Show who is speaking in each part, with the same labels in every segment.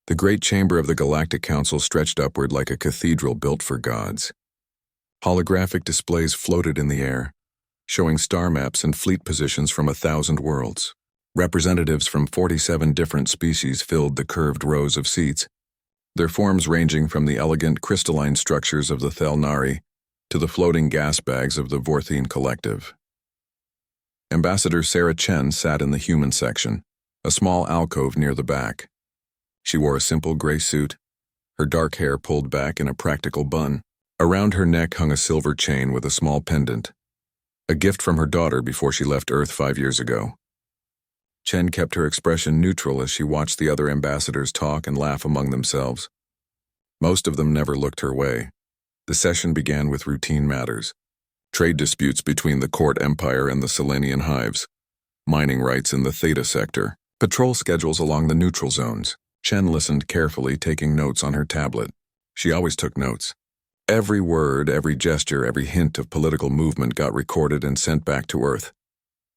Speaker 1: The great chamber of the Galactic Council stretched upward like a cathedral built for gods. Holographic displays floated in the air, showing star maps and fleet positions from 1,000 worlds. Representatives from 47 different species filled the curved rows of seats, their forms ranging from the elegant crystalline structures of the Thelnari to the floating gas bags of the Vorthene Collective. Ambassador Sarah Chen sat in the human section, a small alcove near the back. She wore a simple gray suit, her dark hair pulled back in a practical bun. Around her neck hung a silver chain with a small pendant, a gift from her daughter before she left Earth 5 years ago. Chen kept her expression neutral as she watched the other ambassadors talk and laugh among themselves. Most of them never looked her way. The session began with routine matters: trade disputes between the Court Empire and the Selenian hives, mining rights in the Theta sector, patrol schedules along the neutral zones. Chen listened carefully, taking notes on her tablet. She always took notes. Every word, every gesture, every hint of political movement got recorded and sent back to Earth.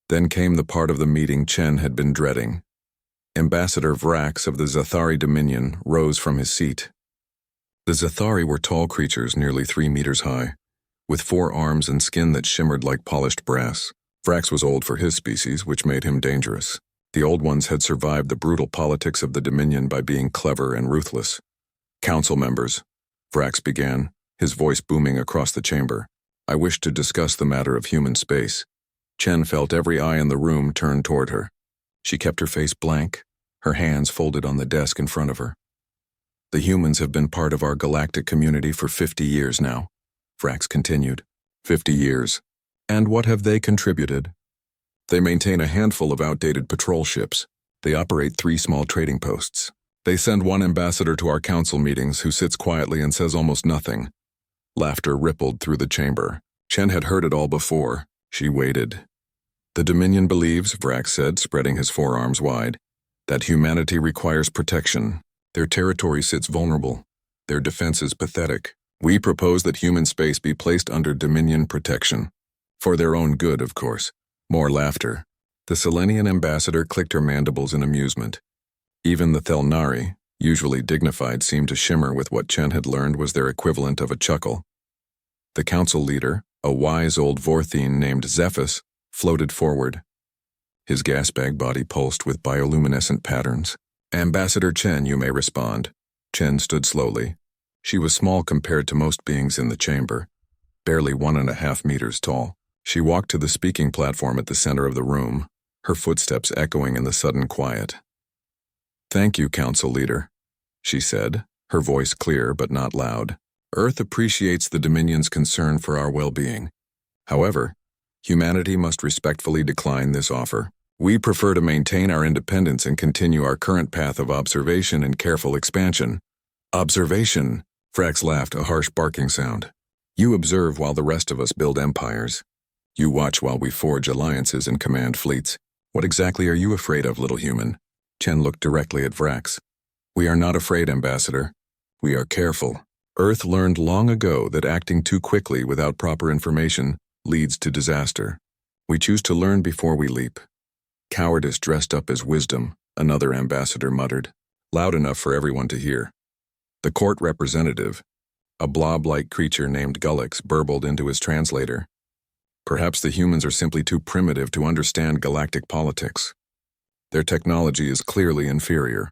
Speaker 1: Then came the part of the meeting Chen had been dreading. Ambassador Vrax of the Zathari Dominion rose from his seat. The Zathari were tall creatures nearly 3 meters high, with 4 arms and skin that shimmered like polished brass. Vrax was old for his species, which made him dangerous. The old ones had survived the brutal politics of the Dominion by being clever and ruthless. "Council members," Vrax began, his voice booming across the chamber, "I wish to discuss the matter of human space." Chen felt every eye in the room turn toward her. She kept her face blank, her hands folded on the desk in front of her. "The humans have been part of our galactic community for 50 years now," Vrax continued. 50 years. And what have they contributed? They maintain a handful of outdated patrol ships. They operate 3 small trading posts. They send 1 ambassador to our council meetings who sits quietly and says almost nothing. Laughter rippled through the chamber. Chen had heard it all before. She waited. "The Dominion believes," Vrax said, spreading his forearms wide, "that humanity requires protection. Their territory sits vulnerable. Their defense is pathetic. We propose that human space be placed under Dominion protection. For their own good, of course." More laughter. The Selenian ambassador clicked her mandibles in amusement. Even the Thelnari, usually dignified, seemed to shimmer with what Chen had learned was their equivalent of a chuckle. The council leader, a wise old Vorthene named Zephus, floated forward. His gasbag body pulsed with bioluminescent patterns. "Ambassador Chen, you may respond." Chen stood slowly. She was small compared to most beings in the chamber, barely 1.5 meters tall. She walked to the speaking platform at the center of the room, her footsteps echoing in the sudden quiet. "Thank you, Council Leader," she said, her voice clear but not loud. "Earth appreciates the Dominion's concern for our well-being. However, humanity must respectfully decline this offer. We prefer to maintain our independence and continue our current path of observation and careful expansion." "Observation," Vrax laughed, a harsh barking sound. "You observe while the rest of us build empires. You watch while we forge alliances and command fleets. What exactly are you afraid of, little human?" Chen looked directly at Vrax. "We are not afraid, Ambassador. We are careful. Earth learned long ago that acting too quickly without proper information leads to disaster. We choose to learn before we leap." "Cowardice dressed up as wisdom," another ambassador muttered, loud enough for everyone to hear. The court representative, a blob-like creature named Gullix, burbled into his translator. "Perhaps the humans are simply too primitive to understand galactic politics. Their technology is clearly inferior.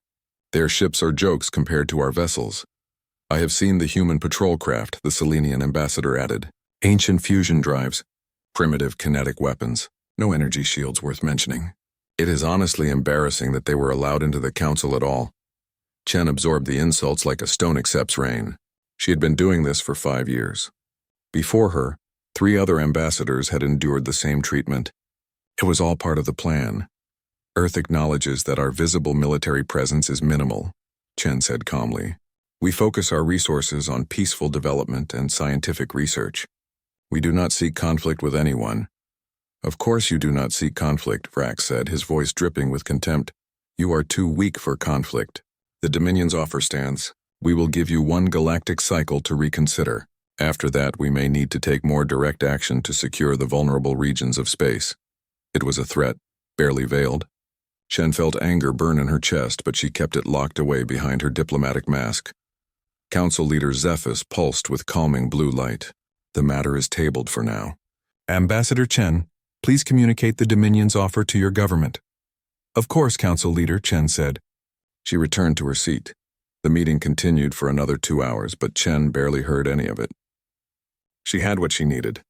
Speaker 1: Their ships are jokes compared to our vessels. I have seen the human patrol craft," the Selenian ambassador added. "Ancient fusion drives, primitive kinetic weapons, no energy shields worth mentioning. It is honestly embarrassing that they were allowed into the council at all." Chen absorbed the insults like a stone accepts rain. She had been doing this for 5 years. Before her, 3 other ambassadors had endured the same treatment. It was all part of the plan. "Earth acknowledges that our visible military presence is minimal," Chen said calmly. "We focus our resources on peaceful development and scientific research. We do not seek conflict with anyone." "Of course you do not seek conflict," Vrax said, his voice dripping with contempt. "You are too weak for conflict. The Dominion's offer stands. We will give you 1 galactic cycle to reconsider. After that, we may need to take more direct action to secure the vulnerable regions of space." It was a threat, barely veiled. Chen felt anger burn in her chest, but she kept it locked away behind her diplomatic mask. Council Leader Zephys pulsed with calming blue light. The matter is tabled for now. Ambassador Chen, please communicate the Dominion's offer to your government. Of course, Council Leader, Chen said. She returned to her seat. The meeting continued for another 2 hours, but Chen barely heard any of it. She had what she needed.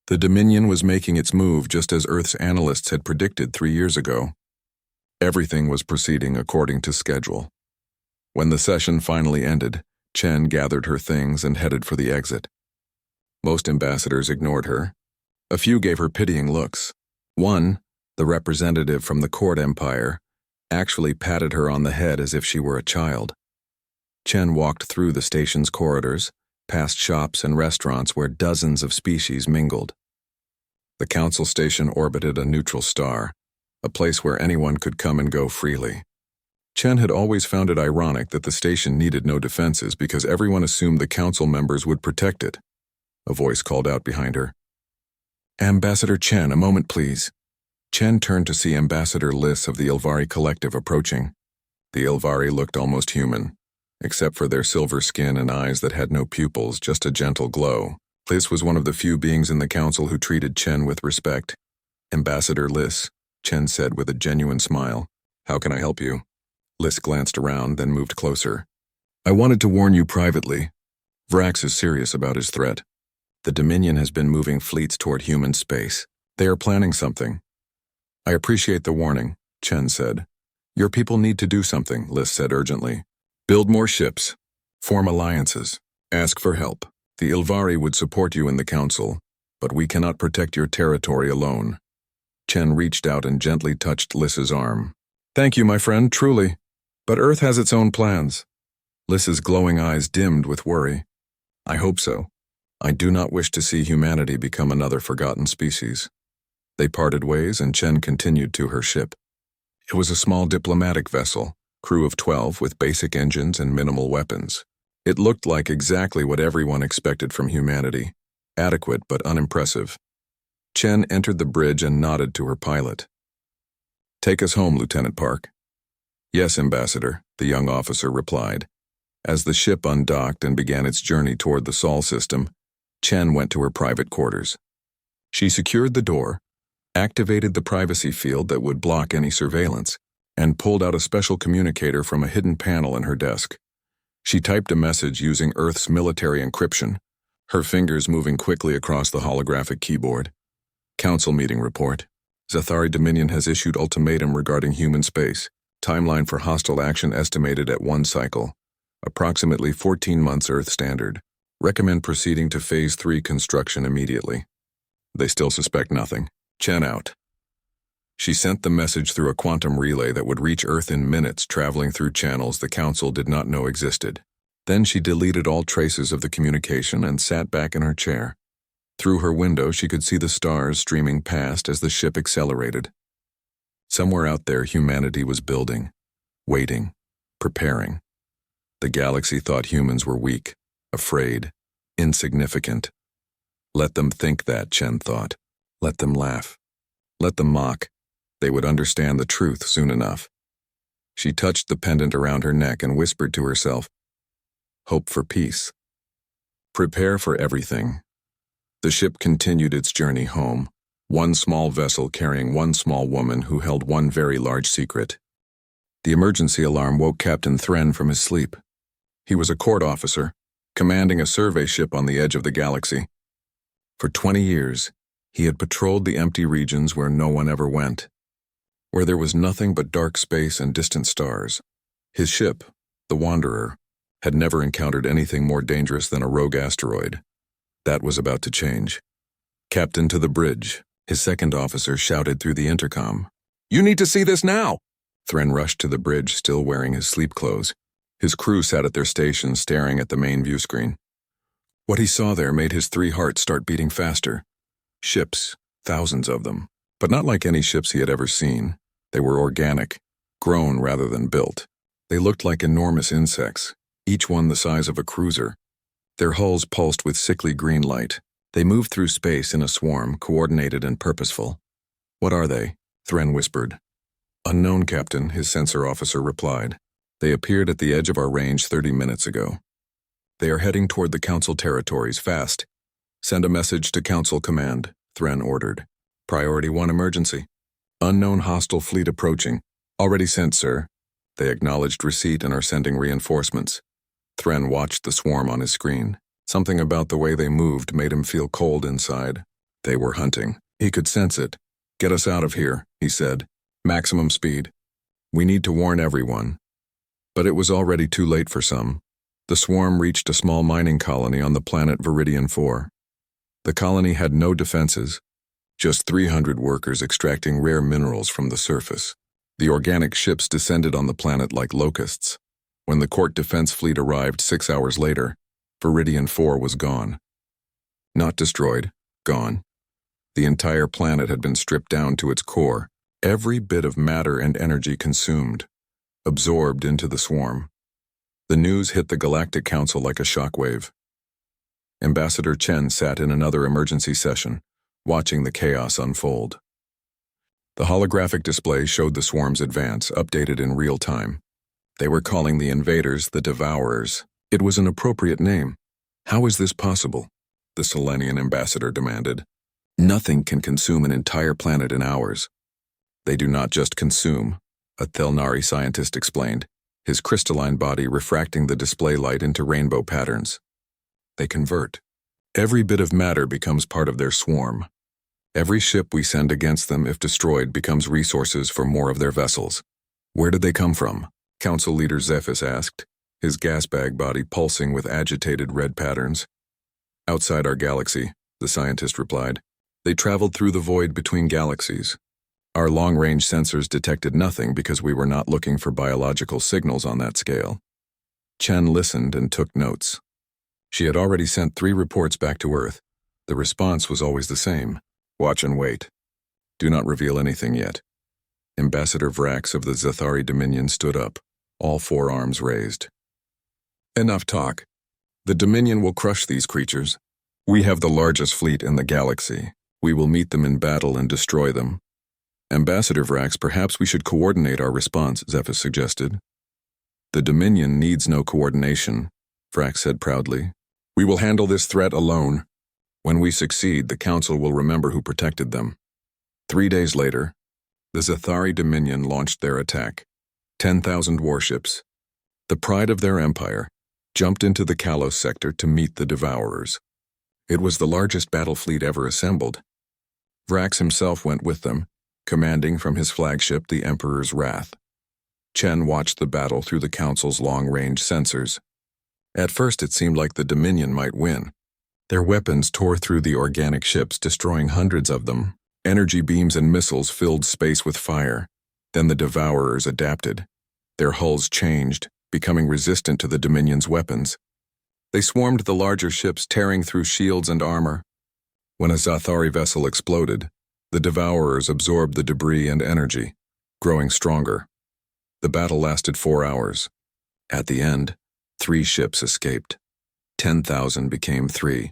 Speaker 1: The Dominion was making its move just as Earth's analysts had predicted 3 years ago. Everything was proceeding according to schedule. When the session finally ended, Chen gathered her things and headed for the exit. Most ambassadors ignored her. A few gave her pitying looks. One, the representative from the Court Empire, actually patted her on the head as if she were a child. Chen walked through the station's corridors, past shops and restaurants where dozens of species mingled. The council station orbited a neutral star, a place where anyone could come and go freely. Chen had always found it ironic that the station needed no defenses because everyone assumed the council members would protect it. A voice called out behind her. Ambassador Chen, a moment please. Chen turned to see Ambassador Liss of the Ilvari Collective approaching. The Ilvari looked almost human, except for their silver skin and eyes that had no pupils, just a gentle glow. Liss was one of the few beings in the council who treated Chen with respect. Ambassador Liss, Chen said with a genuine smile. How can I help you? Liss glanced around, then moved closer. I wanted to warn you privately. Vrax is serious about his threat. The Dominion has been moving fleets toward human space. They are planning something. I appreciate the warning, Chen said. Your people need to do something, Liss said urgently. Build more ships. Form alliances. Ask for help. The Ilvari would support you in the council, but we cannot protect your territory alone. Chen reached out and gently touched Liss's arm. Thank you, my friend, truly. But Earth has its own plans. Liss's glowing eyes dimmed with worry. I hope so. I do not wish to see humanity become another forgotten species. They parted ways and Chen continued to her ship. It was a small diplomatic vessel, crew of 12 with basic engines and minimal weapons. It looked like exactly what everyone expected from humanity, adequate but unimpressive. Chen entered the bridge and nodded to her pilot. Take us home, Lieutenant Park. Yes, Ambassador, the young officer replied. As the ship undocked and began its journey toward the Sol system, Chen went to her private quarters. She secured the door, activated the privacy field that would block any surveillance, and pulled out a special communicator from a hidden panel in her desk. She typed a message using Earth's military encryption, her fingers moving quickly across the holographic keyboard. Council meeting report. Zathari Dominion has issued ultimatum regarding human space. Timeline for hostile action estimated at 1 cycle. Approximately 14 months Earth standard. Recommend proceeding to Phase 3 construction immediately. They still suspect nothing. Chen out. She sent the message through a quantum relay that would reach Earth in minutes, traveling through channels the Council did not know existed. Then she deleted all traces of the communication and sat back in her chair. Through her window, she could see the stars streaming past as the ship accelerated. Somewhere out there, humanity was building, waiting, preparing. The galaxy thought humans were weak, afraid, insignificant. Let them think that, Chen thought. Let them laugh. Let them mock. They would understand the truth soon enough. She touched the pendant around her neck and whispered to herself, hope for peace. Prepare for everything. The ship continued its journey home, one small vessel carrying one small woman who held one very large secret. The emergency alarm woke Captain Thren from his sleep. He was a court officer, commanding a survey ship on the edge of the galaxy. For 20 years, he had patrolled the empty regions where no one ever went, where there was nothing but dark space and distant stars. His ship, the Wanderer, had never encountered anything more dangerous than a rogue asteroid. That was about to change. Captain to the bridge, his second officer shouted through the intercom. You need to see this now! Thren rushed to the bridge, still wearing his sleep clothes. His crew sat at their stations, staring at the main view screen. What he saw there made his 3 hearts start beating faster. Ships, thousands of them, but not like any ships he had ever seen. They were organic, grown rather than built. They looked like enormous insects, each one the size of a cruiser. Their hulls pulsed with sickly green light. They moved through space in a swarm, coordinated and purposeful. What are they? Thren whispered. Unknown, Captain, his sensor officer replied. They appeared at the edge of our range 30 minutes ago. They are heading toward the Council territories fast. Send a message to Council Command, Thren ordered. Priority 1 emergency. Unknown hostile fleet approaching. Already sent, sir. They acknowledged receipt and are sending reinforcements. Thren watched the swarm on his screen. Something about the way they moved made him feel cold inside. They were hunting. He could sense it. Get us out of here, he said. Maximum speed. We need to warn everyone. But it was already too late for some. The swarm reached a small mining colony on the planet Viridian 4. The colony had no defenses, just 300 workers extracting rare minerals from the surface. The organic ships descended on the planet like locusts. When the Court Defense Fleet arrived 6 hours later, Viridian 4 was gone. Not destroyed, gone. The entire planet had been stripped down to its core, every bit of matter and energy consumed, absorbed into the swarm. The news hit the Galactic Council like a shockwave. Ambassador Chen sat in another emergency session, watching the chaos unfold. The holographic display showed the swarm's advance, updated in real time. They were calling the invaders the Devourers. It was an appropriate name. How is this possible? The Selenian ambassador demanded. Nothing can consume an entire planet in hours. They do not just consume, a Thelnari scientist explained, his crystalline body refracting the display light into rainbow patterns. They convert. Every bit of matter becomes part of their swarm. Every ship we send against them, if destroyed, becomes resources for more of their vessels. Where did they come from? Council Leader Zephys asked, his gas bag body pulsing with agitated red patterns. Outside our galaxy, the scientist replied. They traveled through the void between galaxies. Our long-range sensors detected nothing because we were not looking for biological signals on that scale. Chen listened and took notes. She had already sent 3 reports back to Earth. The response was always the same. Watch and wait. Do not reveal anything yet. Ambassador Vrax of the Zathari Dominion stood up, all 4 arms raised. Enough talk. The Dominion will crush these creatures. We have the largest fleet in the galaxy. We will meet them in battle and destroy them. Ambassador Vrax, perhaps we should coordinate our response, Zephys suggested. The Dominion needs no coordination, Vrax said proudly. We will handle this threat alone. When we succeed, the Council will remember who protected them. 3 days later, the Zathari Dominion launched their attack. 10,000 warships, the pride of their empire, jumped into the Kalos sector to meet the Devourers. It was the largest battle fleet ever assembled. Vrax himself went with them, commanding from his flagship the Emperor's Wrath. Chen watched the battle through the Council's long-range sensors. At first it seemed like the Dominion might win. Their weapons tore through the organic ships, destroying hundreds of them. Energy beams and missiles filled space with fire. Then the Devourers adapted. Their hulls changed, becoming resistant to the Dominion's weapons. They swarmed the larger ships, tearing through shields and armor. When a Zathari vessel exploded, the Devourers absorbed the debris and energy, growing stronger. The battle lasted 4 hours. At the end, 3 ships escaped. 10,000 became 3.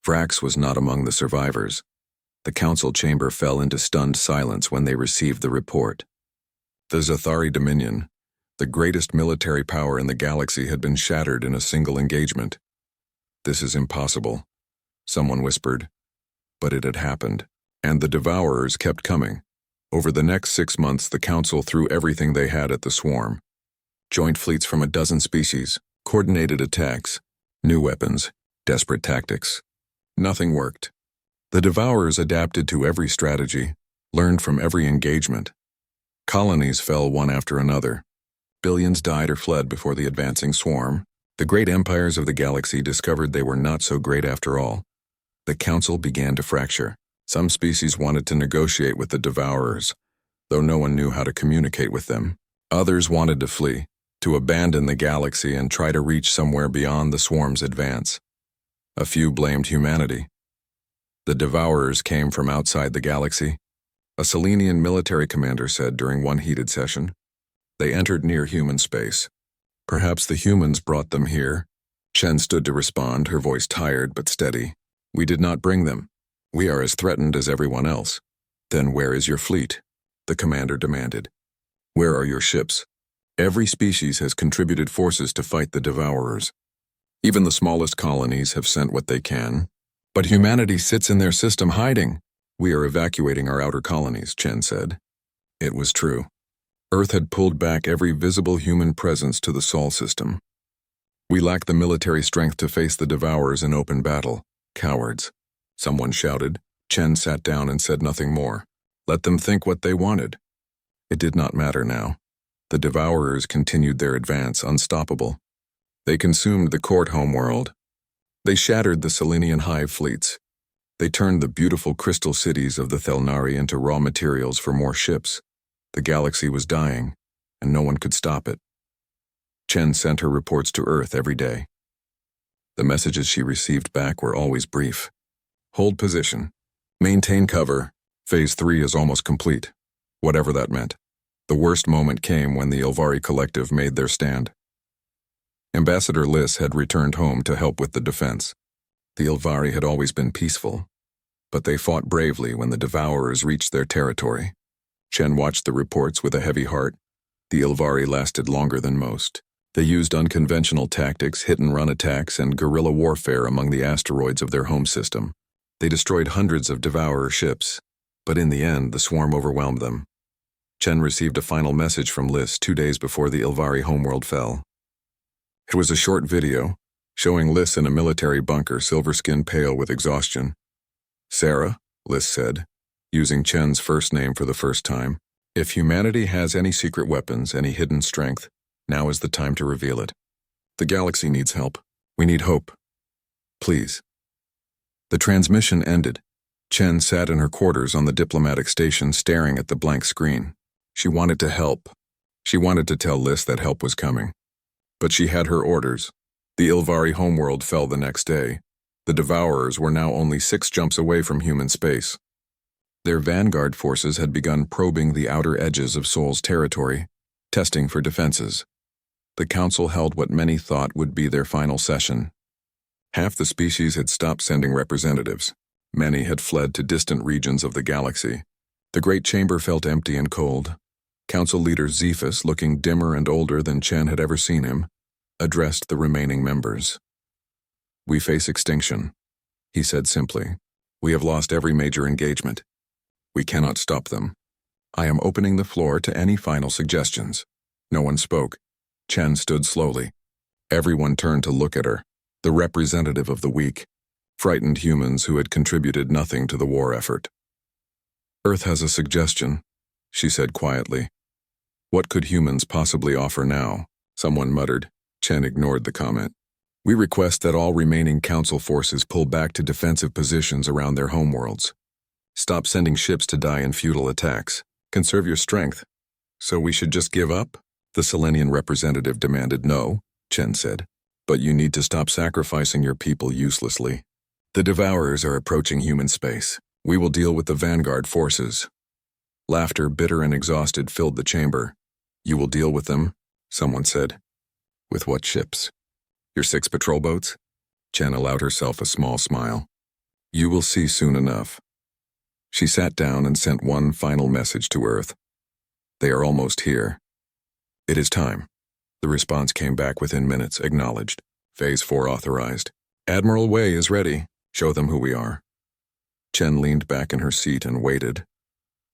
Speaker 1: Vrax was not among the survivors. The Council chamber fell into stunned silence when they received the report. The Zathari Dominion, the greatest military power in the galaxy, had been shattered in a single engagement. This is impossible, someone whispered. But it had happened, and the Devourers kept coming. Over the next 6 months, the Council threw everything they had at the swarm. Joint fleets from a dozen species, coordinated attacks, new weapons, desperate tactics. Nothing worked. The Devourers adapted to every strategy, learned from every engagement. Colonies fell one after another. Billions died or fled before the advancing swarm. The great empires of the galaxy discovered they were not so great after all. The Council began to fracture. Some species wanted to negotiate with the Devourers, though no one knew how to communicate with them. Others wanted to flee, to abandon the galaxy and try to reach somewhere beyond the swarm's advance. A few blamed humanity. The Devourers came from outside the galaxy, a Selenian military commander said during one heated session. They entered near human space. Perhaps the humans brought them here. Chen stood to respond, her voice tired but steady. We did not bring them. We are as threatened as everyone else. Then where is your fleet? The commander demanded. Where are your ships? Every species has contributed forces to fight the Devourers. Even the smallest colonies have sent what they can. But humanity sits in their system hiding. We are evacuating our outer colonies, Chen said. It was true. Earth had pulled back every visible human presence to the Sol system. We lack the military strength to face the Devourers in open battle. Cowards. Someone shouted. Chen sat down and said nothing more. Let them think what they wanted. It did not matter now. The Devourers continued their advance, unstoppable. They consumed the court homeworld. They shattered the Selenian hive fleets. They turned the beautiful crystal cities of the Thelnari into raw materials for more ships. The galaxy was dying, and no one could stop it. Chen sent her reports to Earth every day. The messages she received back were always brief. Hold position. Maintain cover. Phase 3 is almost complete. Whatever that meant. The worst moment came when the Ilvari Collective made their stand. Ambassador Liss had returned home to help with the defense. The Ilvari had always been peaceful, but they fought bravely when the Devourers reached their territory. Chen watched the reports with a heavy heart. The Ilvari lasted longer than most. They used unconventional tactics, hit-and-run attacks, and guerrilla warfare among the asteroids of their home system. They destroyed hundreds of Devourer ships, but in the end, the swarm overwhelmed them. Chen received a final message from Liss 2 days before the Ilvari homeworld fell. It was a short video, showing Liss in a military bunker, silver-skinned pale with exhaustion. Sarah, Liss said, using Chen's first name for the first time, if humanity has any secret weapons, any hidden strength, now is the time to reveal it. The galaxy needs help. We need hope. Please. The transmission ended. Chen sat in her quarters on the diplomatic station staring at the blank screen. She wanted to help. She wanted to tell Liss that help was coming. But she had her orders. The Ilvari homeworld fell the next day. The Devourers were now only 6 jumps away from human space. Their vanguard forces had begun probing the outer edges of Sol's territory, testing for defenses. The Council held what many thought would be their final session. Half the species had stopped sending representatives. Many had fled to distant regions of the galaxy. The Great Chamber felt empty and cold. Council leader Zephus, looking dimmer and older than Chen had ever seen him, addressed the remaining members. We face extinction, he said simply. We have lost every major engagement. We cannot stop them. I am opening the floor to any final suggestions. No one spoke. Chen stood slowly. Everyone turned to look at her, the representative of the weak, frightened humans who had contributed nothing to the war effort. Earth has a suggestion, she said quietly. What could humans possibly offer now? Someone muttered. Chen ignored the comment. We request that all remaining Council forces pull back to defensive positions around their homeworlds. Stop sending ships to die in futile attacks. Conserve your strength. So we should just give up? The Selenian representative demanded. No, Chen said. But you need to stop sacrificing your people uselessly. The Devourers are approaching human space. We will deal with the vanguard forces. Laughter, bitter and exhausted, filled the chamber. You will deal with them, someone said. With what ships? Your 6 patrol boats? Chen allowed herself a small smile. You will see soon enough. She sat down and sent one final message to Earth. They are almost here. It is time. The response came back within minutes, acknowledged. Phase 4 authorized. Admiral Wei is ready. Show them who we are. Chen leaned back in her seat and waited.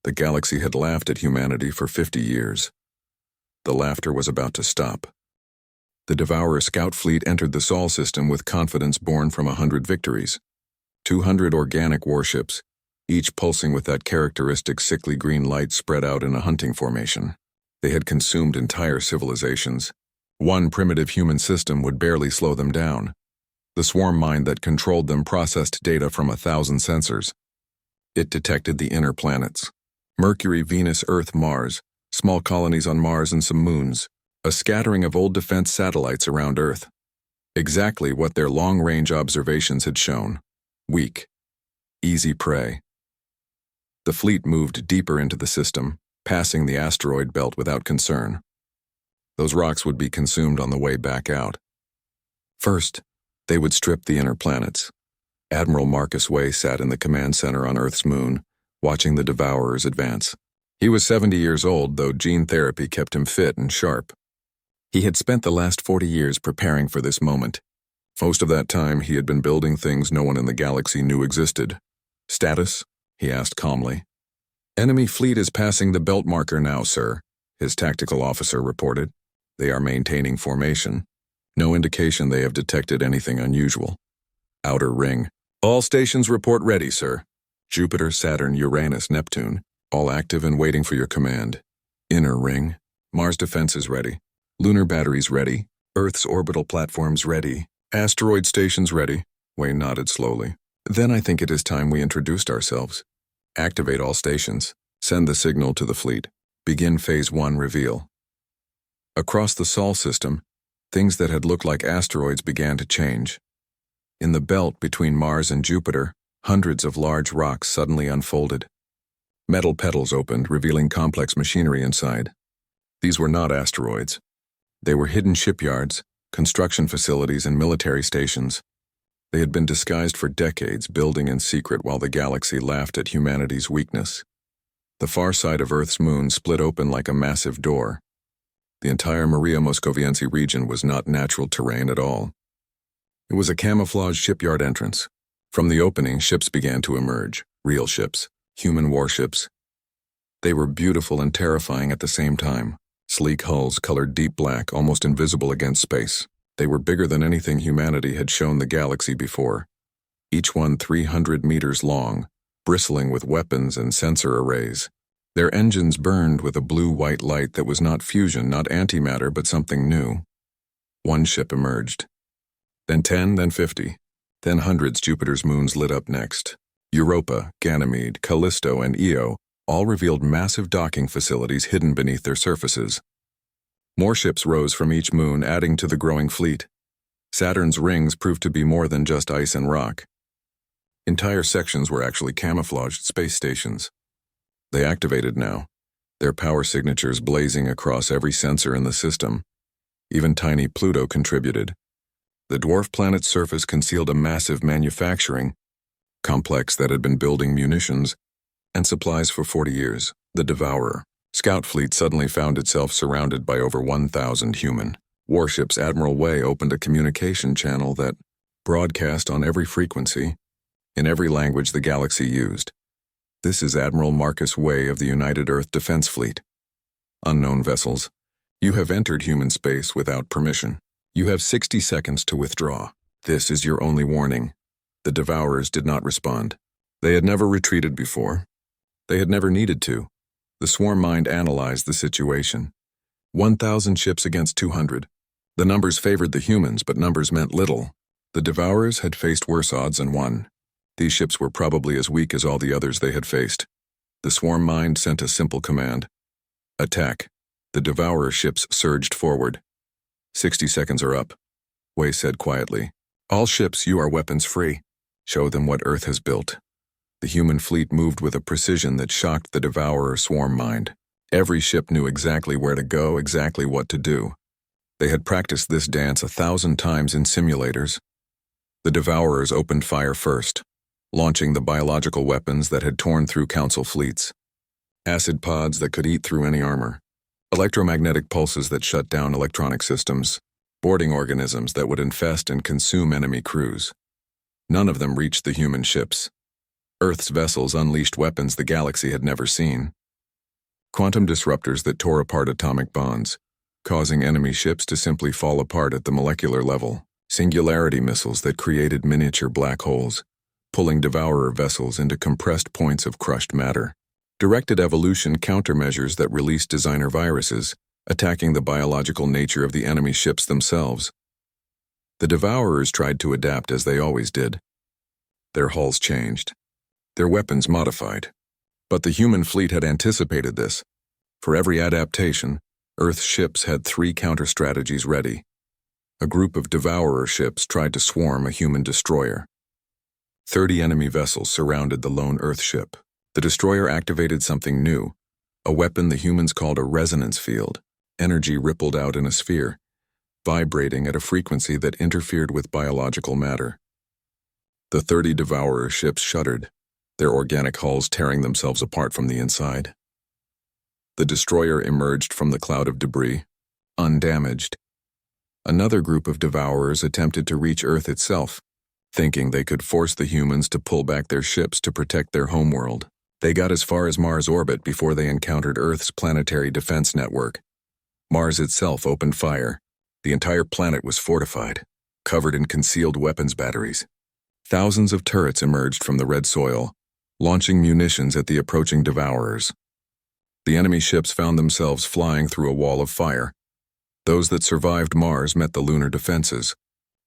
Speaker 1: The galaxy had laughed at humanity for 50 years. The laughter was about to stop. The Devourer scout fleet entered the Sol system with confidence born from 100 victories. 200 organic warships, each pulsing with that characteristic sickly green light spread out in a hunting formation. They had consumed entire civilizations. One primitive human system would barely slow them down. The swarm mind that controlled them processed data from 1,000 sensors. It detected the inner planets. Mercury, Venus, Earth, Mars, small colonies on Mars and some moons, a scattering of old defense satellites around Earth. Exactly what their long-range observations had shown. Weak. Easy prey. The fleet moved deeper into the system, passing the asteroid belt without concern. Those rocks would be consumed on the way back out. First, they would strip the inner planets. Admiral Marcus Way sat in the command center on Earth's moon, watching the Devourers advance. He was 70 years old, though gene therapy kept him fit and sharp. He had spent the last 40 years preparing for this moment. Most of that time, he had been building things no one in the galaxy knew existed. "Status?" he asked calmly. "Enemy fleet is passing the belt marker now, sir," his tactical officer reported. "They are maintaining formation. No indication they have detected anything unusual." Outer ring. "All stations report ready, sir. Jupiter, Saturn, Uranus, Neptune, all active and waiting for your command. Inner ring. Mars defenses ready. Lunar batteries ready. Earth's orbital platforms ready. Asteroid stations ready." Wayne nodded slowly. "Then I think it is time we introduced ourselves. Activate all stations. Send the signal to the fleet. Begin Phase 1 reveal." Across the Sol system, things that had looked like asteroids began to change. In the belt between Mars and Jupiter, hundreds of large rocks suddenly unfolded. Metal petals opened, revealing complex machinery inside. These were not asteroids. They were hidden shipyards, construction facilities, and military stations. They had been disguised for decades, building in secret while the galaxy laughed at humanity's weakness. The far side of Earth's moon split open like a massive door. The entire Maria Moscoviense region was not natural terrain at all. It was a camouflaged shipyard entrance. From the opening, ships began to emerge, real ships, human warships. They were beautiful and terrifying at the same time. Sleek hulls colored deep black, almost invisible against space. They were bigger than anything humanity had shown the galaxy before. Each one 300 meters long, bristling with weapons and sensor arrays. Their engines burned with a blue-white light that was not fusion, not antimatter, but something new. One ship emerged. Then 10, then 50. Then hundreds. Jupiter's moons lit up next. Europa, Ganymede, Callisto, and Io all revealed massive docking facilities hidden beneath their surfaces. More ships rose from each moon, adding to the growing fleet. Saturn's rings proved to be more than just ice and rock. Entire sections were actually camouflaged space stations. They activated now, their power signatures blazing across every sensor in the system. Even tiny Pluto contributed. The dwarf planet's surface concealed a massive manufacturing complex that had been building munitions and supplies for 40 years. The Devourer Scout fleet suddenly found itself surrounded by over 1,000 human warships. Admiral Way opened a communication channel that broadcast on every frequency, in every language the galaxy used. "This is Admiral Marcus Way of the United Earth Defense Fleet. Unknown vessels, you have entered human space without permission. You have 60 seconds to withdraw. This is your only warning." The Devourers did not respond. They had never retreated before. They had never needed to. The swarm mind analyzed the situation. 1,000 ships against 200. The numbers favored the humans, but numbers meant little. The Devourers had faced worse odds and won. These ships were probably as weak as all the others they had faced. The swarm mind sent a simple command. "Attack." The Devourer ships surged forward. 60 seconds are up, Way said quietly. "All ships, you are weapons free. Show them what Earth has built." The human fleet moved with a precision that shocked the Devourer swarm mind. Every ship knew exactly where to go, exactly what to do. They had practiced this dance 1,000 times in simulators. The Devourers opened fire first, launching the biological weapons that had torn through Council fleets. Acid pods that could eat through any armor. Electromagnetic pulses that shut down electronic systems. Boarding organisms that would infest and consume enemy crews. None of them reached the human ships. Earth's vessels unleashed weapons the galaxy had never seen. Quantum disruptors that tore apart atomic bonds, causing enemy ships to simply fall apart at the molecular level. Singularity missiles that created miniature black holes, pulling Devourer vessels into compressed points of crushed matter. Directed evolution countermeasures that released designer viruses, attacking the biological nature of the enemy ships themselves. The Devourers tried to adapt as they always did. Their hulls changed. Their weapons modified. But the human fleet had anticipated this. For every adaptation, Earth's ships had 3 counter-strategies ready. A group of Devourer ships tried to swarm a human destroyer. 30 enemy vessels surrounded the lone Earth ship. The destroyer activated something new, a weapon the humans called a resonance field. Energy rippled out in a sphere, vibrating at a frequency that interfered with biological matter. The 30 Devourer ships shuddered, their organic hulls tearing themselves apart from the inside. The destroyer emerged from the cloud of debris, undamaged. Another group of devourers attempted to reach Earth itself, thinking they could force the humans to pull back their ships to protect their homeworld. They got as far as Mars' orbit before they encountered Earth's planetary defense network. Mars itself opened fire. The entire planet was fortified, covered in concealed weapons batteries. Thousands of turrets emerged from the red soil, launching munitions at the approaching devourers. The enemy ships found themselves flying through a wall of fire. Those that survived Mars met the lunar defenses.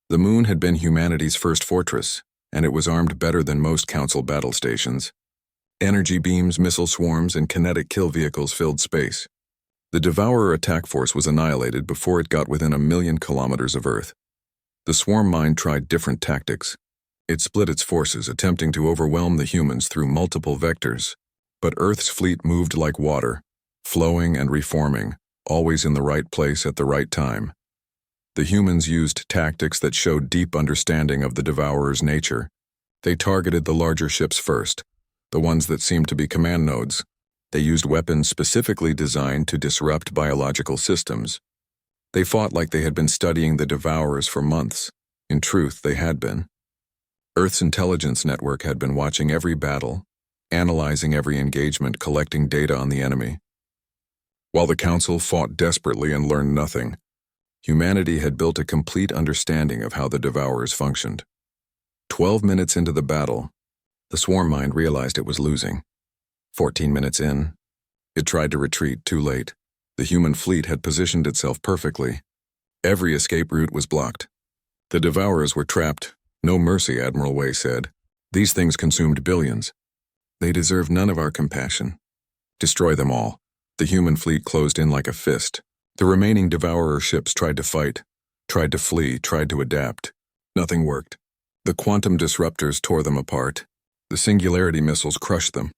Speaker 1: The moon had been humanity's first fortress, and it was armed better than most Council battle stations. Energy beams, missile swarms, and kinetic kill vehicles filled space. The Devourer attack force was annihilated before it got within 1,000,000 kilometers of Earth. The swarm mind tried different tactics. It split its forces, attempting to overwhelm the humans through multiple vectors. But Earth's fleet moved like water, flowing and reforming, always in the right place at the right time. The humans used tactics that showed deep understanding of the Devourer's nature. They targeted the larger ships first, the ones that seemed to be command nodes. They used weapons specifically designed to disrupt biological systems. They fought like they had been studying the Devourers for months. In truth, they had been. Earth's intelligence network had been watching every battle, analyzing every engagement, collecting data on the enemy. While the Council fought desperately and learned nothing, humanity had built a complete understanding of how the Devourers functioned. 12 minutes into the battle, the swarm mind realized it was losing. 14 minutes in, it tried to retreat, too late. The human fleet had positioned itself perfectly. Every escape route was blocked. The Devourers were trapped. No mercy, Admiral Wei said. These things consumed billions. They deserve none of our compassion. Destroy them all. The human fleet closed in like a fist. The remaining Devourer ships tried to fight, tried to flee, tried to adapt. Nothing worked. The quantum disruptors tore them apart. The singularity missiles crushed them.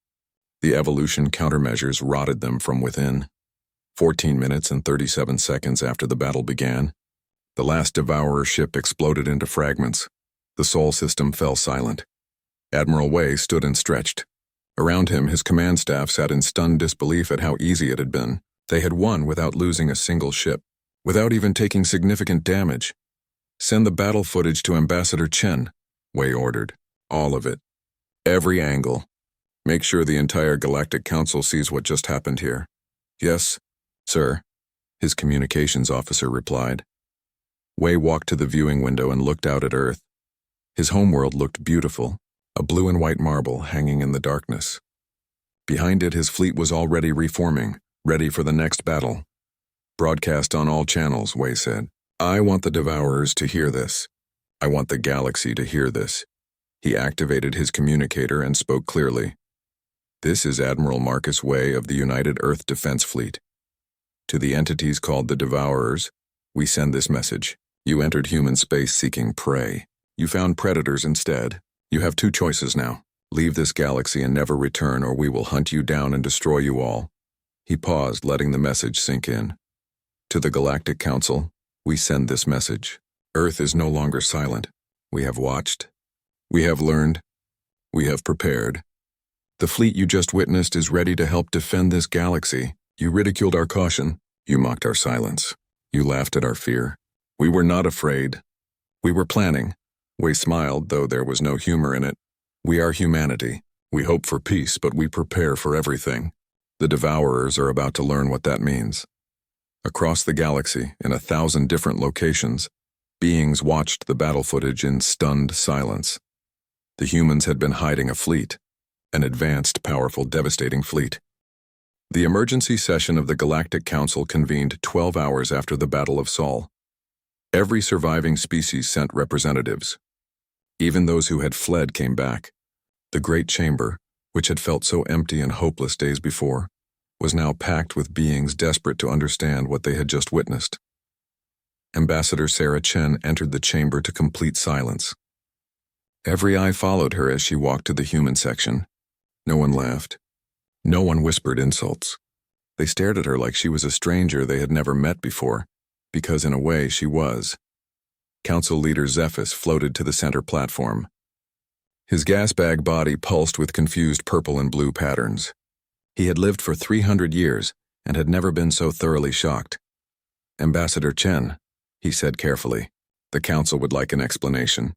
Speaker 1: The evolution countermeasures rotted them from within. 14 minutes and 37 seconds after the battle began, the last Devourer ship exploded into fragments. The Sol system fell silent. Admiral Wei stood and stretched. Around him, his command staff sat in stunned disbelief at how easy it had been. They had won without losing a single ship, without even taking significant damage. Send the battle footage to Ambassador Chen, Wei ordered. All of it. Every angle. Make sure the entire Galactic Council sees what just happened here. Yes, sir, his communications officer replied. Wei walked to the viewing window and looked out at Earth. His homeworld looked beautiful, a blue and white marble hanging in the darkness. Behind it, his fleet was already reforming, ready for the next battle. Broadcast on all channels, Wei said. I want the Devourers to hear this. I want the galaxy to hear this. He activated his communicator and spoke clearly. This is Admiral Marcus Wei of the United Earth Defense Fleet. To the entities called the Devourers, we send this message. You entered human space seeking prey. You found predators instead. You have two choices now. Leave this galaxy and never return, or we will hunt you down and destroy you all. He paused, letting the message sink in. To the Galactic Council, we send this message. Earth is no longer silent. We have watched. We have learned. We have prepared. The fleet you just witnessed is ready to help defend this galaxy. You ridiculed our caution. You mocked our silence. You laughed at our fear. We were not afraid. We were planning. Wei smiled, though there was no humor in it. We are humanity. We hope for peace, but we prepare for everything. The Devourers are about to learn what that means. Across the galaxy, in 1,000 different locations, beings watched the battle footage in stunned silence. The humans had been hiding a fleet, an advanced, powerful, devastating fleet. The emergency session of the Galactic Council convened 12 hours after the Battle of Sol. Every surviving species sent representatives. Even those who had fled came back. The great chamber, which had felt so empty and hopeless days before, was now packed with beings desperate to understand what they had just witnessed. Ambassador Sarah Chen entered the chamber to complete silence. Every eye followed her as she walked to the human section. No one laughed. No one whispered insults. They stared at her like she was a stranger they had never met before, because in a way she was. Council leader Zephys floated to the center platform. His gas bag body pulsed with confused purple and blue patterns. He had lived for 300 years, and had never been so thoroughly shocked. "Ambassador Chen," he said carefully. "The council would like an explanation."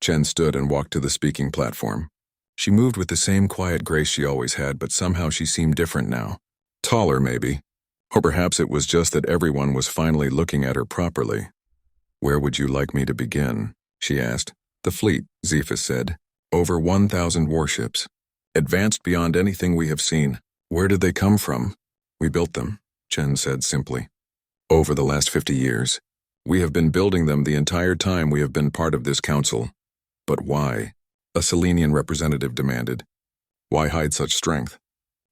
Speaker 1: Chen stood and walked to the speaking platform. She moved with the same quiet grace she always had, but somehow she seemed different now. Taller, maybe. Or perhaps it was just that everyone was finally looking at her properly. "Where would you like me to begin?" she asked. "The fleet," Zephas said. "Over 1,000 warships. Advanced beyond anything we have seen. Where did they come from?" "We built them," Chen said simply. "Over the last 50 years. We have been building them the entire time we have been part of this council." "But why?" a Selenian representative demanded. "Why hide such strength?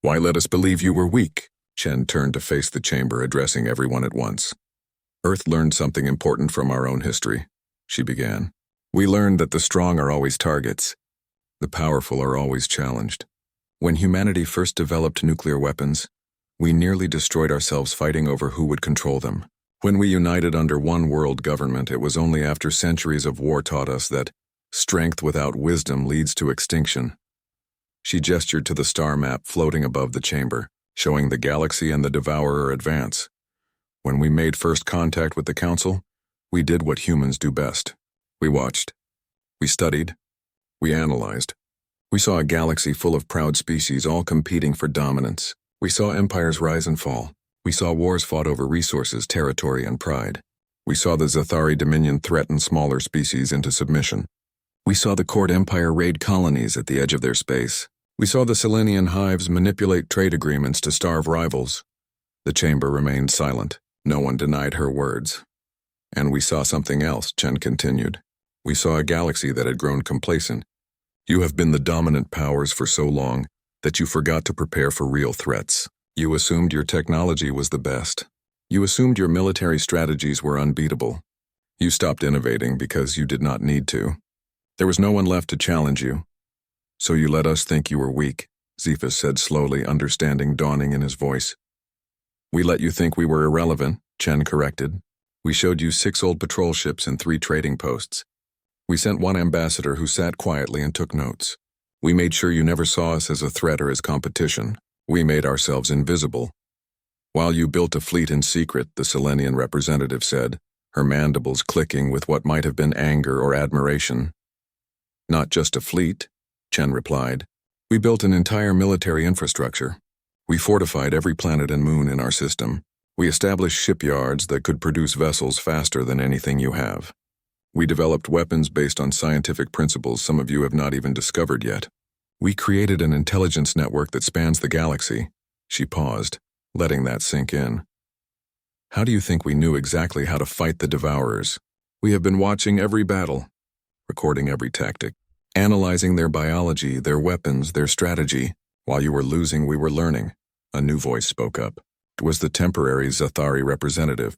Speaker 1: Why let us believe you were weak?" Chen turned to face the chamber, addressing everyone at once. "Earth learned something important from our own history," she began. "We learned that the strong are always targets. The powerful are always challenged. When humanity first developed nuclear weapons, we nearly destroyed ourselves fighting over who would control them. When we united under one world government, it was only after centuries of war taught us that strength without wisdom leads to extinction." She gestured to the star map floating above the chamber, showing the galaxy and the Devourer advance. "When we made first contact with the Council, we did what humans do best. We watched. We studied. We analyzed. We saw a galaxy full of proud species all competing for dominance. We saw empires rise and fall. We saw wars fought over resources, territory, and pride. We saw the Zathari Dominion threaten smaller species into submission. We saw the Court Empire raid colonies at the edge of their space. We saw the Selenian hives manipulate trade agreements to starve rivals." The chamber remained silent. No one denied her words. "And we saw something else," Chen continued. "We saw a galaxy that had grown complacent. You have been the dominant powers for so long that you forgot to prepare for real threats. You assumed your technology was the best. You assumed your military strategies were unbeatable. You stopped innovating because you did not need to. There was no one left to challenge you. So you let us think you were weak," Zephas said slowly, understanding dawning in his voice. "We let you think we were irrelevant," Chen corrected. "We showed you 6 old patrol ships and 3 trading posts. We sent 1 ambassador who sat quietly and took notes. We made sure you never saw us as a threat or as competition. We made ourselves invisible. While you built a fleet in secret," the Selenian representative said, her mandibles clicking with what might have been anger or admiration. "Not just a fleet," Chen replied. "We built an entire military infrastructure. We fortified every planet and moon in our system. We established shipyards that could produce vessels faster than anything you have. We developed weapons based on scientific principles some of you have not even discovered yet. We created an intelligence network that spans the galaxy." She paused, letting that sink in. "How do you think we knew exactly how to fight the Devourers? We have been watching every battle, recording every tactic, analyzing their biology, their weapons, their strategy. While you were losing, we were learning." A new voice spoke up. It was the temporary Zathari representative,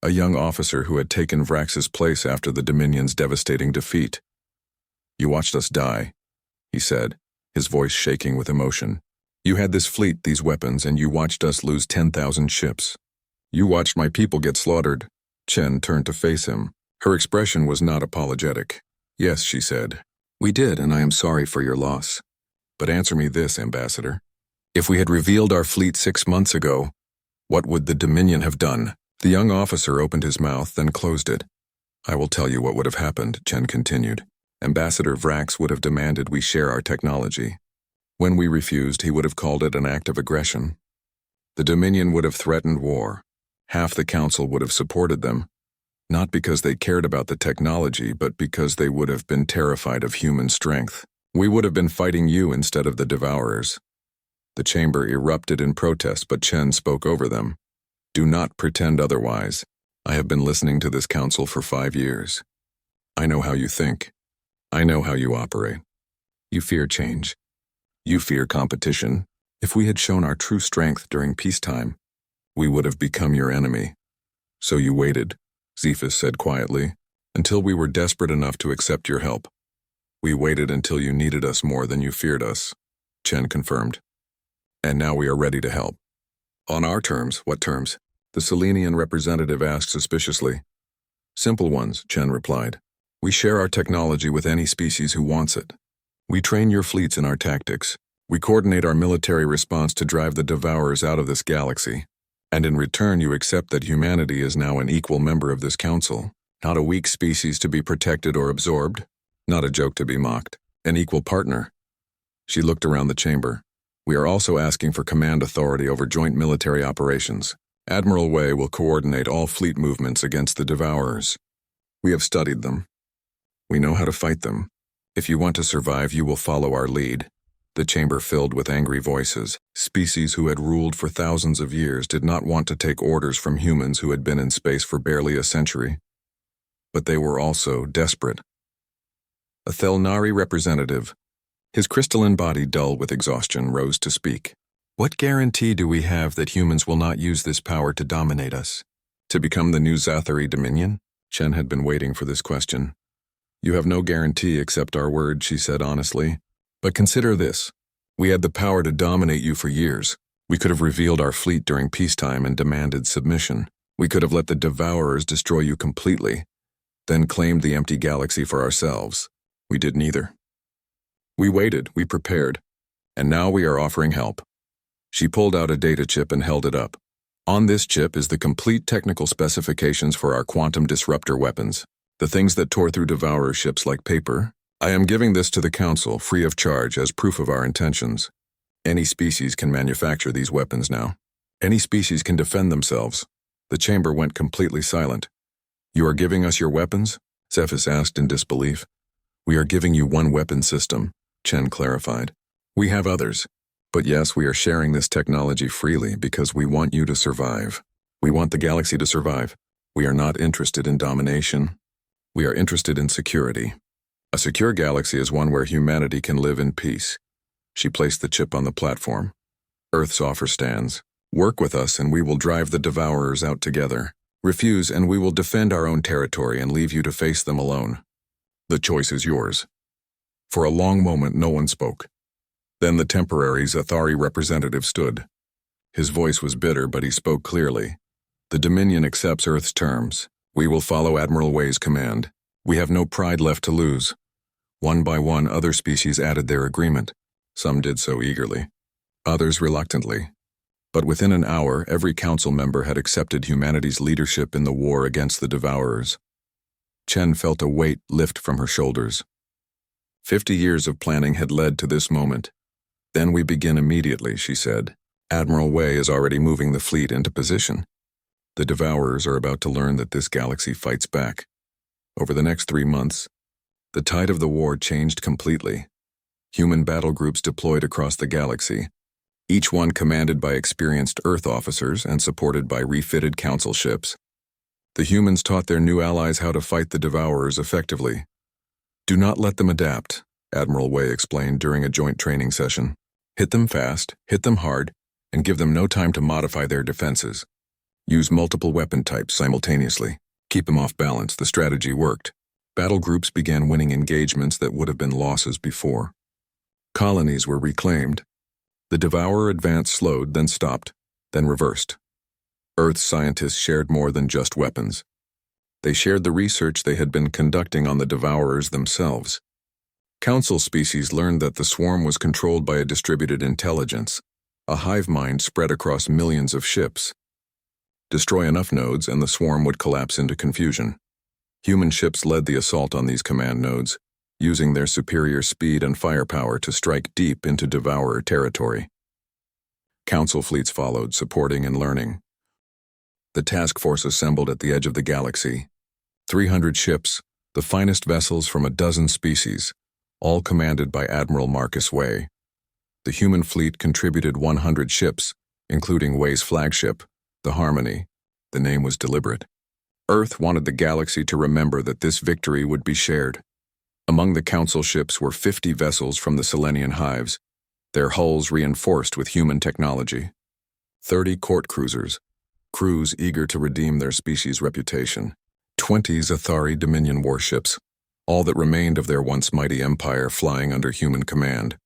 Speaker 1: a young officer who had taken Vrax's place after the Dominion's devastating defeat. "You watched us die," he said, his voice shaking with emotion. "You had this fleet, these weapons, and you watched us lose 10,000 ships. You watched my people get slaughtered." Chen turned to face him. Her expression was not apologetic. "Yes," she said. "We did, and I am sorry for your loss. But answer me this, Ambassador. If we had revealed our fleet 6 months ago, what would the Dominion have done?" The young officer opened his mouth, then closed it. "I will tell you what would have happened," Chen continued. "Ambassador Vrax would have demanded we share our technology. When we refused, he would have called it an act of aggression. The Dominion would have threatened war. Half the Council would have supported them, not because they cared about the technology, but because they would have been terrified of human strength. We would have been fighting you instead of the Devourers." The chamber erupted in protest, but Chen spoke over them. "Do not pretend otherwise. I have been listening to this council for 5 years. I know how you think. I know how you operate. You fear change. You fear competition. If we had shown our true strength during peacetime, we would have become your enemy. So you waited," Zephas said quietly, "until we were desperate enough to accept your help. We waited until you needed us more than you feared us," Chen confirmed. "And now we are ready to help." "On our terms?" "What terms?" the Selenian representative asked suspiciously. "Simple ones," Chen replied. "We share our technology with any species who wants it. We train your fleets in our tactics. We coordinate our military response to drive the Devourers out of this galaxy. And in return you accept that humanity is now an equal member of this council, not a weak species to be protected or absorbed, not a joke to be mocked, an equal partner. She looked around the chamber. We are also asking for command authority over joint military operations. Admiral Wei will coordinate all fleet movements against the Devourers. We have studied them. We know how to fight them. If you want to survive, you will follow our lead. The chamber filled with angry voices. Species who had ruled for thousands of years did not want to take orders from humans who had been in space for barely a century. But they were also desperate. A Thelnari representative, his crystalline body dull with exhaustion, rose to speak. What guarantee do we have that humans will not use this power to dominate us? To become the new Zathari Dominion? Chen had been waiting for this question. You have no guarantee except our word, she said honestly. But consider this. We had the power to dominate you for years. We could have revealed our fleet during peacetime and demanded submission. We could have let the Devourers destroy you completely, then claimed the empty galaxy for ourselves. We did neither. We waited, we prepared, and now we are offering help. She pulled out a data chip and held it up. On this chip is the complete technical specifications for our quantum disruptor weapons, the things that tore through Devourer ships like paper. I am giving this to the Council free of charge as proof of our intentions. Any species can manufacture these weapons now. Any species can defend themselves. The chamber went completely silent. You are giving us your weapons? Zephys asked in disbelief. We are giving you one weapon system, Chen clarified. We have others. But yes, we are sharing this technology freely because we want you to survive. We want the galaxy to survive. We are not interested in domination. We are interested in security. A secure galaxy is one where humanity can live in peace. She placed the chip on the platform. Earth's offer stands. Work with us and we will drive the Devourers out together. Refuse and we will defend our own territory and leave you to face them alone. The choice is yours. For a long moment no one spoke. Then the temporary Zathari representative stood. His voice was bitter, but he spoke clearly. The Dominion accepts Earth's terms. We will follow Admiral Wei's command. We have no pride left to lose. One by one, other species added their agreement. Some did so eagerly, others reluctantly. But within an hour, every council member had accepted humanity's leadership in the war against the Devourers. Chen felt a weight lift from her shoulders. 50 years of planning had led to this moment. Then we begin immediately, she said. Admiral Wei is already moving the fleet into position. The Devourers are about to learn that this galaxy fights back. Over the next 3 months, the tide of the war changed completely. Human battle groups deployed across the galaxy, each one commanded by experienced Earth officers and supported by refitted council ships. The humans taught their new allies how to fight the Devourers effectively. Do not let them adapt, Admiral Wei explained during a joint training session. Hit them fast, hit them hard, and give them no time to modify their defenses. Use multiple weapon types simultaneously. Keep them off balance. The strategy worked. Battle groups began winning engagements that would have been losses before. Colonies were reclaimed. The Devourer advance slowed, then stopped, then reversed. Earth scientists shared more than just weapons. They shared the research they had been conducting on the Devourers themselves. Council species learned that the swarm was controlled by a distributed intelligence, a hive mind spread across millions of ships. Destroy enough nodes and the swarm would collapse into confusion. Human ships led the assault on these command nodes, using their superior speed and firepower to strike deep into Devourer territory. Council fleets followed, supporting and learning. The task force assembled at the edge of the galaxy. 300 ships, the finest vessels from a dozen species, all commanded by Admiral Marcus Wei. The human fleet contributed 100 ships, including Wei's flagship, the Harmony. The name was deliberate. Earth wanted the galaxy to remember that this victory would be shared. Among the council ships were 50 vessels from the Selenian hives, their hulls reinforced with human technology. 30 court cruisers, crews eager to redeem their species' reputation. 20 Zathari Dominion warships, all that remained of their once mighty empire flying under human command.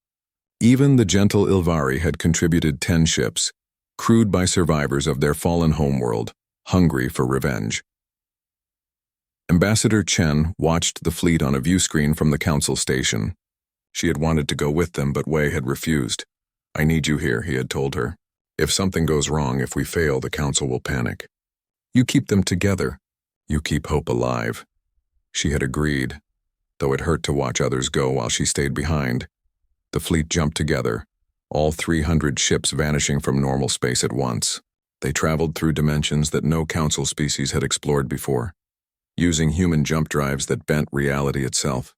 Speaker 1: Even the gentle Ilvari had contributed 10 ships, crewed by survivors of their fallen homeworld, hungry for revenge. Ambassador Chen watched the fleet on a view screen from the council station. She had wanted to go with them, but Wei had refused. I need you here, he had told her. If something goes wrong, if we fail, the council will panic. You keep them together. You keep hope alive. She had agreed, though it hurt to watch others go while she stayed behind. The fleet jumped together, all 300 ships vanishing from normal space at once. They traveled through dimensions that no council species had explored before, using human jump drives that bent reality itself.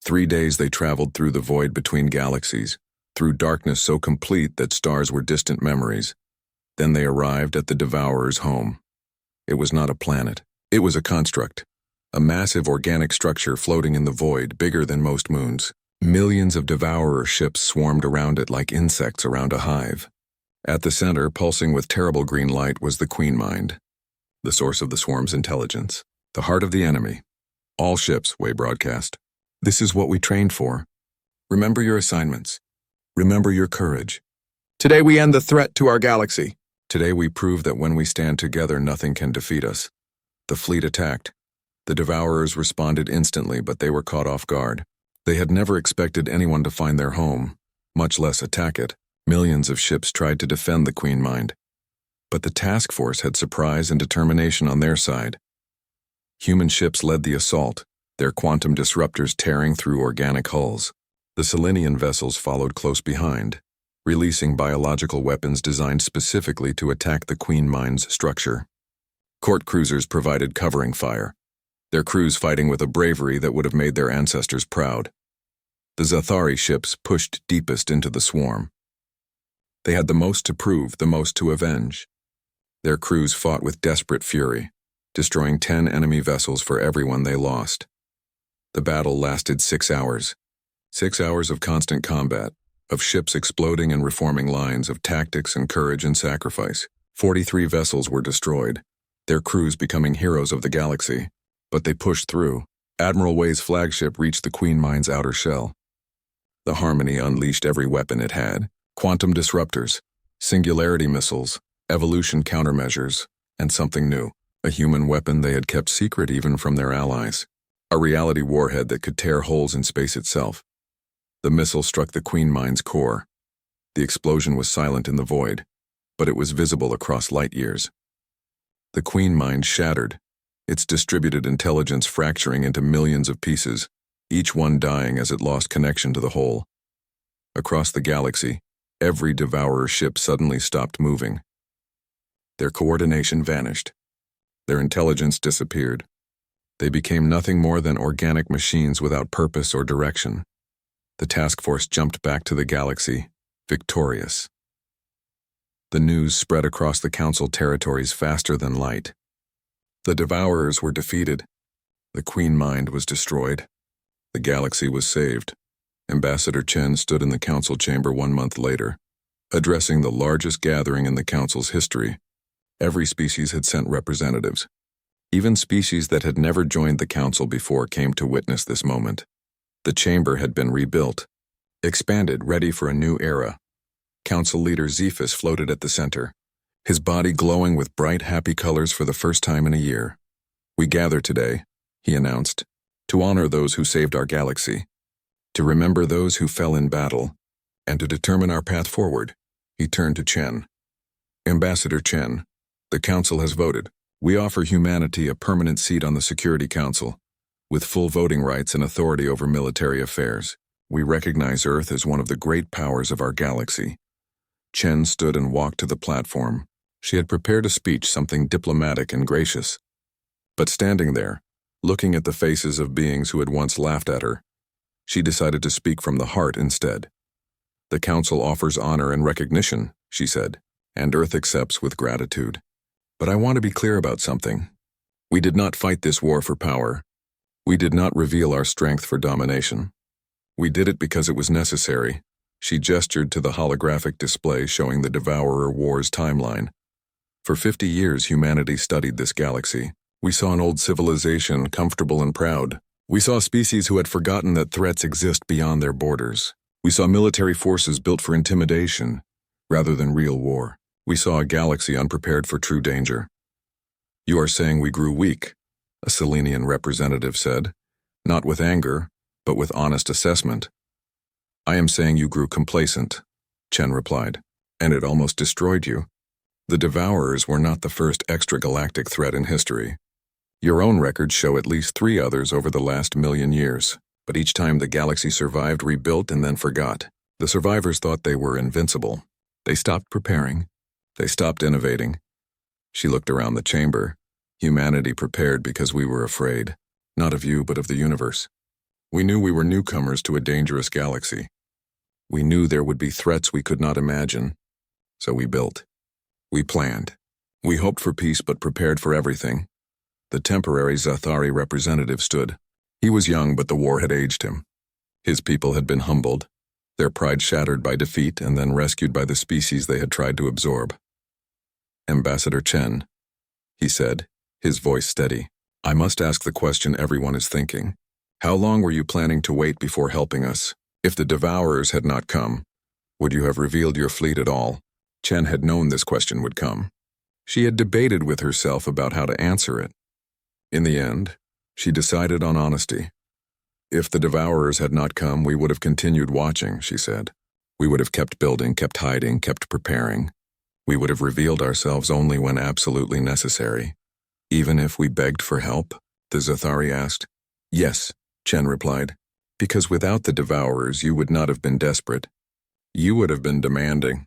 Speaker 1: 3 days they traveled through the void between galaxies, through darkness so complete that stars were distant memories. Then they arrived at the Devourer's home. It was not a planet. It was a construct, a massive organic structure floating in the void, bigger than most moons. Millions of Devourer ships swarmed around it like insects around a hive. At the center, pulsing with terrible green light, was the Queen Mind, the source of the swarm's intelligence, the heart of the enemy. All ships, Way broadcast. This is what we trained for. Remember your assignments. Remember your courage. Today we end the threat to our galaxy. Today we prove that when we stand together, nothing can defeat us. The fleet attacked. The Devourers responded instantly, but they were caught off guard. They had never expected anyone to find their home, much less attack it. Millions of ships tried to defend the Queen Mind. But the task force had surprise and determination on their side. Human ships led the assault, their quantum disruptors tearing through organic hulls. The Selenian vessels followed close behind, releasing biological weapons designed specifically to attack the Queen Mind's structure. Court cruisers provided covering fire, their crews fighting with a bravery that would have made their ancestors proud. The Zathari ships pushed deepest into the swarm. They had the most to prove, the most to avenge. Their crews fought with desperate fury, destroying 10 enemy vessels for everyone they lost. The battle lasted 6 hours. 6 hours of constant combat, of ships exploding and reforming lines, of tactics and courage and sacrifice. 43 vessels were destroyed, their crews becoming heroes of the galaxy. But they pushed through. Admiral Way's flagship reached the Queen Mind's outer shell. The Harmony unleashed every weapon it had: quantum disruptors, singularity missiles, evolution countermeasures, and something new, a human weapon they had kept secret even from their allies. A reality warhead that could tear holes in space itself. The missile struck the Queen Mind's core. The explosion was silent in the void, but it was visible across light years. The Queen Mind shattered, its distributed intelligence fracturing into millions of pieces, each one dying as it lost connection to the whole. Across the galaxy, every Devourer ship suddenly stopped moving. Their coordination vanished. Their intelligence disappeared. They became nothing more than organic machines without purpose or direction. The task force jumped back to the galaxy, victorious. The news spread across the Council territories faster than light. The Devourers were defeated. The Queen Mind was destroyed. The galaxy was saved. Ambassador Chen stood in the Council chamber 1 month later, addressing the largest gathering in the Council's history. Every species had sent representatives. Even species that had never joined the Council before came to witness this moment. The chamber had been rebuilt, expanded, ready for a new era. Council leader Zephus floated at the center, his body glowing with bright, happy colors for the first time in a year. We gather today, he announced, to honor those who saved our galaxy, to remember those who fell in battle, and to determine our path forward. He turned to Chen. Ambassador Chen, the Council has voted. We offer humanity a permanent seat on the Security Council, with full voting rights and authority over military affairs. We recognize Earth as one of the great powers of our galaxy. Chen stood and walked to the platform. She had prepared a speech, something diplomatic and gracious. But standing there, looking at the faces of beings who had once laughed at her, she decided to speak from the heart instead. The Council offers honor and recognition, she said, and Earth accepts with gratitude. But I want to be clear about something. We did not fight this war for power. We did not reveal our strength for domination. We did it because it was necessary. She gestured to the holographic display showing the Devourer War's timeline. For 50 years, humanity studied this galaxy. We saw an old civilization, comfortable and proud. We saw species who had forgotten that threats exist beyond their borders. We saw military forces built for intimidation, rather than real war. We saw a galaxy unprepared for true danger. You are saying we grew weak, a Selenian representative said, not with anger, but with honest assessment. I am saying you grew complacent, Chen replied. And it almost destroyed you. The Devourers were not the first extragalactic threat in history. Your own records show at least 3 others over the last million years, but each time the galaxy survived, rebuilt, and then forgot. The survivors thought they were invincible. They stopped preparing. They stopped innovating. She looked around the chamber. Humanity prepared because we were afraid, not of you, but of the universe. We knew we were newcomers to a dangerous galaxy. We knew there would be threats we could not imagine. So we built. We planned. We hoped for peace but prepared for everything. The temporary Zathari representative stood. He was young, but the war had aged him. His people had been humbled, their pride shattered by defeat and then rescued by the species they had tried to absorb. Ambassador Chen, he said, his voice steady. I must ask the question everyone is thinking. How long were you planning to wait before helping us? If the Devourers had not come, would you have revealed your fleet at all? Chen had known this question would come. She had debated with herself about how to answer it. In the end, she decided on honesty. If the Devourers had not come, we would have continued watching, she said. We would have kept building, kept hiding, kept preparing. We would have revealed ourselves only when absolutely necessary. Even if we begged for help? The Zathari asked. Yes, Chen replied. Because without the Devourers, you would not have been desperate. You would have been demanding.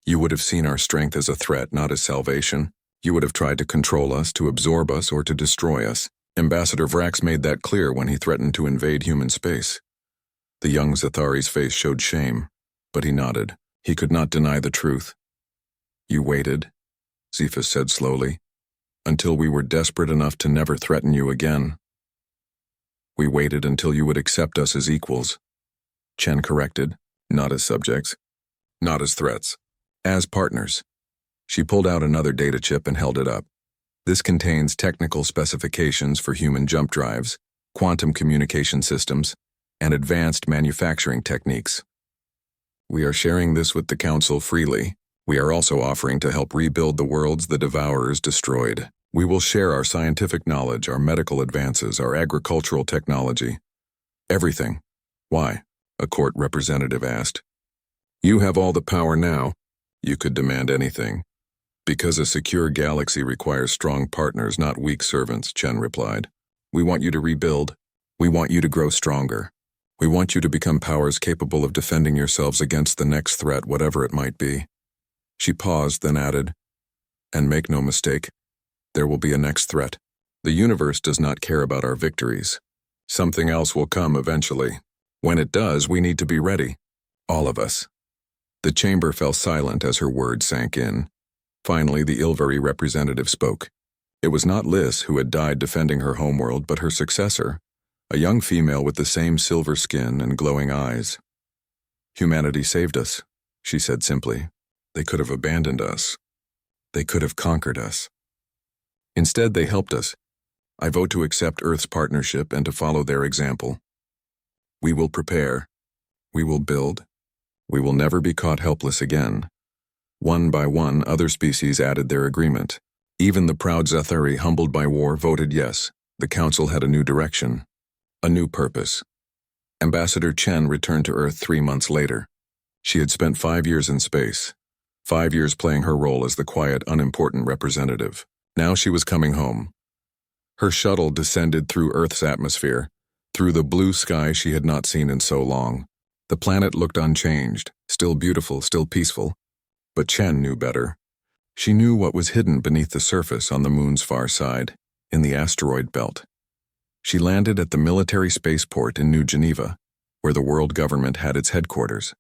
Speaker 1: You would have seen our strength as a threat, not as salvation. You would have tried to control us, to absorb us, or to destroy us. Ambassador Vrax made that clear when he threatened to invade human space. The young Zathari's face showed shame, but he nodded. He could not deny the truth. You waited, Cephas said slowly, until we were desperate enough to never threaten you again. We waited until you would accept us as equals. Chen corrected, not as subjects, not as threats, as partners. She pulled out another data chip and held it up. This contains technical specifications for human jump drives, quantum communication systems, and advanced manufacturing techniques. We are sharing this with the Council freely. We are also offering to help rebuild the worlds the Devourers destroyed. We will share our scientific knowledge, our medical advances, our agricultural technology. Everything. Why? A court representative asked. You have all the power now. You could demand anything. Because a secure galaxy requires strong partners, not weak servants, Chen replied. We want you to rebuild. We want you to grow stronger. We want you to become powers capable of defending yourselves against the next threat, whatever it might be. She paused, then added, and make no mistake, there will be a next threat. The universe does not care about our victories. Something else will come eventually. When it does, we need to be ready. All of us. The chamber fell silent as her words sank in. Finally, the Ilveri representative spoke. It was not Liz who had died defending her homeworld, but her successor, a young female with the same silver skin and glowing eyes. Humanity saved us, she said simply. They could have abandoned us. They could have conquered us. Instead, they helped us. I vote to accept Earth's partnership and to follow their example. We will prepare. We will build. We will never be caught helpless again. One by one, other species added their agreement. Even the proud Zathari, humbled by war, voted yes. The Council had a new direction, a new purpose. Ambassador Chen returned to Earth 3 months later. She had spent 5 years in space, 5 years playing her role as the quiet, unimportant representative. Now she was coming home. Her shuttle descended through Earth's atmosphere, through the blue sky she had not seen in so long. The planet looked unchanged, still beautiful, still peaceful. But Chen knew better. She knew what was hidden beneath the surface on the moon's far side, in the asteroid belt. She landed at the military spaceport in New Geneva, where the world government had its headquarters.